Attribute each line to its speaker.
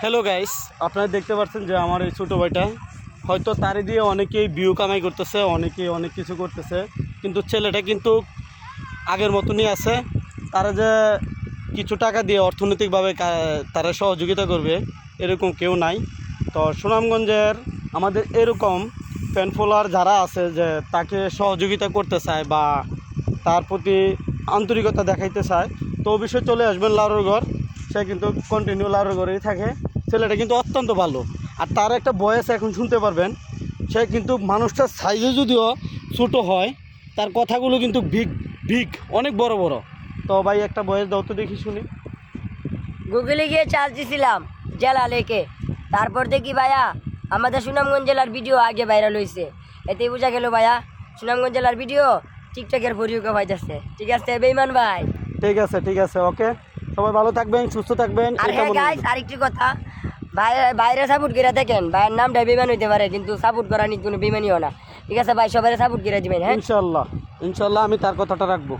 Speaker 1: Hello guys, আপনারা দেখতে পাচ্ছেন যে আমার এই ছোটো ভাইটা হয়তো তারই দিয়ে অনেকেই ভিউ কামাই করতেছে, অনেকেই অনেক কিছু করতেছে, কিন্তু ছেলেটা কিন্তু আগের মতনই আছে। তারা যে কিছু টাকা দিয়ে অর্থনৈতিকভাবে তারা সহযোগিতা করবে এরকম কেউ নাই। তো সুনামগঞ্জের আমাদের এরকম ফ্যান ফলোয়ার যারা আছে যে তাকে সহযোগিতা করতে চায় বা তার প্রতি আন্তরিকতা দেখাইতে চায়, তো অবশ্যই চলে আসবেন লাউরঘর। সে কিন্তু কন্টিনিউ লাউরঘরেই থাকে। ছেলেটা কিন্তু অত্যন্ত ভালো, আর তার একটা ভয়েস এখন শুনতে পারবেন। সে কিন্তু মানুষটার সাইজে যদিও ছোটো হয়, তার কথাগুলো কিন্তু বিগ বিগ অনেক বড় বড়। তো ভাই একটা ভয়েস দাও তো দেখি শুনি।
Speaker 2: গুগলে গিয়ে চার্জ দিছিলাম জেলা লেকে, তারপর দেখি ভাইয়া আমাদের সুনামগঞ্জ জেলার ভিডিও আগে ভাইরাল হয়েছে। এতেই বোঝা গেল ভাইয়া সুনামগঞ্জ জেলার ভিডিও টিকটকের ভরিউকে পাইতেছে। ঠিক আছে বেইমান ভাই।
Speaker 1: ঠিক আছে ঠিক আছে, ওকে। সবাই ভালো থাকবেন, সুস্থ থাকবেন।
Speaker 2: আর হ্যাঁ গাইস, আরেকটি কথা, ভাই বাইরে সাপোর্ট করে দেখেন, ভাইয়ের নামটা বেইমান হইতে পারে কিন্তু সাপোর্ট করা নি কোনো বেইমানিও না। ঠিক আছে ভাই, সবাই সাপোর্ট করে দিবেন। হ্যাঁ
Speaker 1: ইনশাল্লাহ ইনশাল্লাহ আমি তার কথাটা রাখবো।